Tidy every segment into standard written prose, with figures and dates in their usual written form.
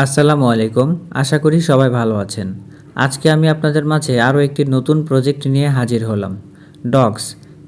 আসসালামু আলাইকুম। আশা করি সবাই ভালো আছেন। আজকে আমি আপনাদের মাঝে আরও একটি নতুন প্রজেক্ট নিয়ে হাজির হলাম। ডক্স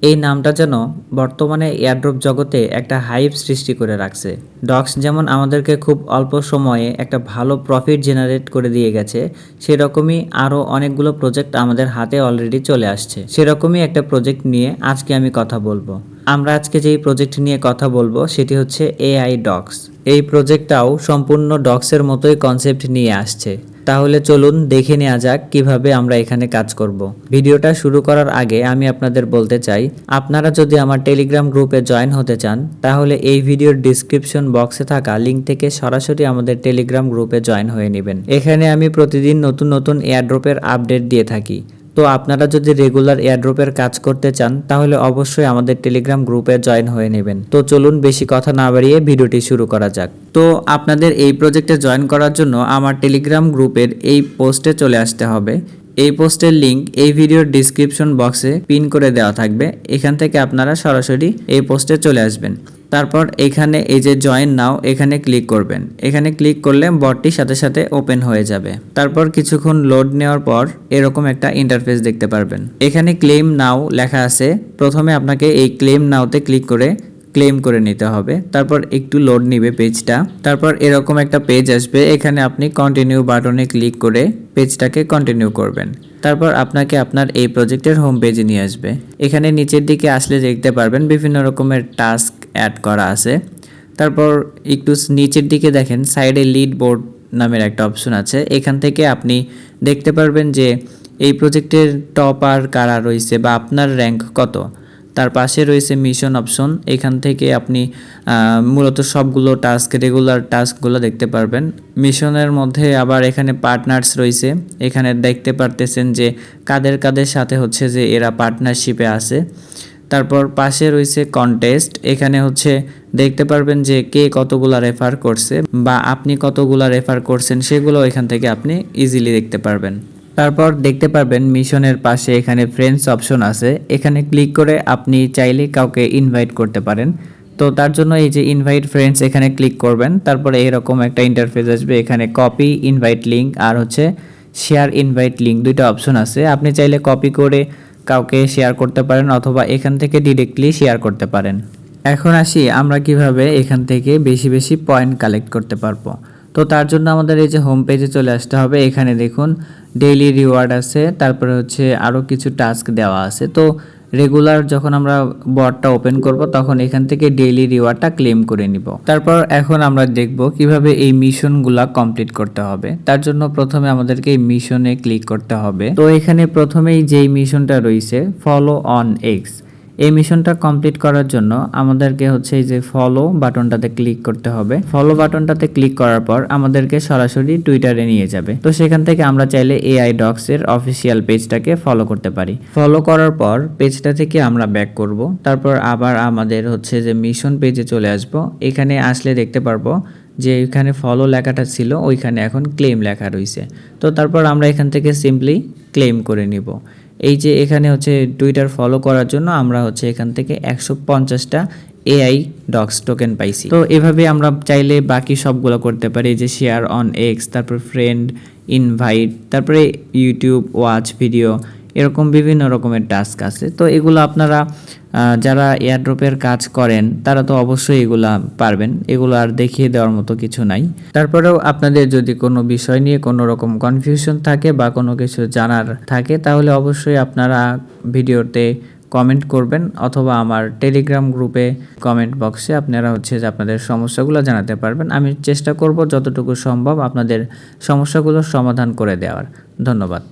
এই নামটা যেন বর্তমানে এয়ারড্রপ জগতে একটা হাইপ সৃষ্টি করে রাখছে। ডক্স যেমন আমাদেরকে খুব অল্প সময়ে একটা ভালো প্রফিট জেনারেট করে দিয়ে গেছে, সেরকমই আরও অনেকগুলো প্রজেক্ট আমাদের হাতে অলরেডি চলে আসছে। সেরকমই একটা প্রজেক্ট নিয়ে আজকে আমি কথা বলবো। আমরা আজকে যেই প্রজেক্ট নিয়ে কথা বলবো সেটি হচ্ছে এআই ডক্স। এই প্রজেক্টটাও সম্পূর্ণ ডক্সের মতোই কনসেপ্ট নিয়ে আসছে। তাহলে চলুন দেখে নেওয়া যাক কিভাবে আমরা এখানে কাজ করব। ভিডিওটা শুরু করার আগে আমি আপনাদের বলতে চাই, আপনারা যদি আমার টেলিগ্রাম গ্রুপে জয়েন হতে চান তাহলে এই ভিডিওর ডিসক্রিপশন বক্সে থাকা লিঙ্ক থেকে সরাসরি আমাদের টেলিগ্রাম গ্রুপে জয়েন হয়ে নেবেন। এখানে আমি প্রতিদিন নতুন নতুন এয়ারড্রপের আপডেট দিয়ে থাকি। তো আপনারা যদি রেগুলার এয়ারড্রপের কাজ করতে চান তাহলে অবশ্যই আমাদের টেলিগ্রাম গ্রুপে জয়েন হয়ে নেবেন। তো চলুন বেশি কথা না বাড়িয়ে ভিডিওটি শুরু করা যাক। তো আপনাদের এই প্রজেক্টে জয়েন করার জন্য আমার টেলিগ্রাম গ্রুপের এই পোস্টে চলে আসতে হবে। এই পোস্টের লিঙ্ক এই ভিডিওর ডিসক্রিপশন বক্সে পিন করে দেওয়া থাকবে। এখান থেকে আপনারা সরাসরি এই পোস্টে চলে আসবেন। তারপর এখানে এই যে জয়েন নাও এখানে ক্লিক করবেন। এখানে ক্লিক করলে বটটি সাথে সাথে ওপেন হয়ে যাবে। তারপর কিছুক্ষণ লোড নেওয়ার পর এরকম একটা ইন্টারফেস দেখতে পারবেন। এখানে ক্লেম নাও লেখা আছে। প্রথমে আপনাকে এই ক্লেম নাওতে ক্লিক করে ক্লেম করে নিতে হবে। তারপর একটু লোড নিবে পেজটা। তারপর এরকম একটা পেজ আসবে। এখানে আপনি কন্টিনিউ বাটনে ক্লিক করে পেজটাকে কন্টিনিউ করবেন। তারপর আপনাকে আপনার এই প্রজেক্টের হোম পেজে নিয়ে আসবে। এখানে নিচের দিকে আসলে দেখতে পারবেন বিভিন্ন রকমের টাস্ক অ্যাড করা আছে। তারপর একটু নিচের দিকে দেখেন সাইডে লিড বোর্ড নামের একটা অপশন আছে। এখান থেকে আপনি দেখতে পারবেন যে এই প্রজেক্টের টপার কারা রয়েছে বা আপনার র্যাঙ্ক কত। তার পাশে রয়েছে মিশন অপশন। এখান থেকে আপনি মূলত সবগুলো টাস্ক রেগুলার টাস্কগুলো দেখতে পারবেন। মিশনের মধ্যে আবার এখানে পার্টনার্স রয়েছে। এখানে দেখতে পারতেছেন যে কাদের কাদের সাথে হচ্ছে যে এরা পার্টনারশিপে আছে। তারপর পাশে রয়েছে কন্টেস্ট। এখানে হচ্ছে দেখতে পারবেন যে কে কতগুলা রেফার করছে বা আপনি কতগুলা রেফার করছেন, সেগুলো এখান থেকে আপনি ইজিলি দেখতে পারবেন। তারপর দেখতে পারবেন মিশনের পাশে এখানে ফ্রেন্ডস অপশন আছে। এখানে ক্লিক করে আপনি চাইলে কাউকে ইনভাইট করতে পারেন। তো তার জন্য এই যে ইনভাইট ফ্রেন্ডস এখানে ক্লিক করবেন। তারপরে এরকম একটা ইন্টারফেস আসবে। এখানে কপি ইনভাইট লিঙ্ক আর হচ্ছে শেয়ার ইনভাইট লিঙ্ক দুইটা অপশন আছে। আপনি চাইলে কপি করে কাউকে শেয়ার করতে পারেন অথবা এখান থেকে ডিরেক্টলি শেয়ার করতে পারেন। এখন আসি আমরা কিভাবে এখান থেকে বেশি বেশি পয়েন্ট কালেক্ট করতে পারবো। তো তার জন্য আমাদের এই যে হোম পেজে চলে আসতে হবে। এখানে দেখুন ডেইলি রিওয়ার্ড আছে, তারপরে হচ্ছে আরও কিছু টাস্ক দেওয়া আছে। তো রেগুলার যখন আমরা বটটা ওপেন করব তখন এখান থেকে ডেইলি রিওয়ার্ডটা ক্লেম করে নিব। তারপর এখন আমরা দেখব কিভাবে এই মিশনগুলা কমপ্লিট করতে হবে। তার জন্য প্রথমে আমাদেরকে এই মিশনে ক্লিক করতে হবে। তো এখানে প্রথমেই যেই মিশনটা রয়েছে ফলো অন এক্স, এই মিশনটা কমপ্লিট করার জন্য আমাদেরকে হচ্ছে এই যে ফলো বাটনটাতে ক্লিক করতে হবে। ফলো বাটনটাতে ক্লিক করার পর আমাদেরকে সরাসরি টুইটারে নিয়ে যাবে। তো সেখান থেকে আমরা চাইলে এআই ডক্স এর অফিসিয়াল পেজটাকে ফলো করতে পারি। ফলো করার পর পেজটা থেকে আমরা ব্যাক করব। তারপর আবার আমাদের হচ্ছে যে মিশন পেজে চলে আসব। এখানে আসলে দেখতে পারবো যে এখানে ফলো লেখাটা ছিল ওইখানে এখন ক্লেম লেখা রয়েছে। তো তারপর আমরা এখান থেকে সিম্পলি ক্লেম করে নিব। এই যে এখানে হচ্ছে টুইটার ফলো করার জন্য আমরা হচ্ছে এখান থেকে 150টা এআই ডক্স টোকেন পাইছি। তো এভাবে আমরা চাইলে বাকি সবগুলো করতে পারি, যে শেয়ার অন এক্স, তারপর ফ্রেন্ড ইনভাইট, তারপরে ইউটিউব ওয়াচ ভিডিও, এরকম বিভিন্ন রকমের টাস্ক আছে। তো এগুলো আপনারা যারা এয়ারড্রপের কাজ করেন তারা তো অবশ্যই এগুলা পারবেন, এগুলো আর দেখিয়ে দেওয়ার মতো কিছু নাই। তারপরেও আপনাদের যদি কোনো বিষয় নিয়ে কোনো রকম কনফিউশন থাকে বা কোনো কিছু জানার থাকে তাহলে অবশ্যই আপনারা ভিডিওতে কমেন্ট করবেন অথবা আমার টেলিগ্রাম গ্রুপে কমেন্ট বক্সে আপনারা হচ্ছে যে আপনাদের সমস্যাগুলো জানাতে পারবেন। আমি চেষ্টা করব যতটুকু সম্ভব আপনাদের সমস্যাগুলোর সমাধান করে দেওয়ার। ধন্যবাদ।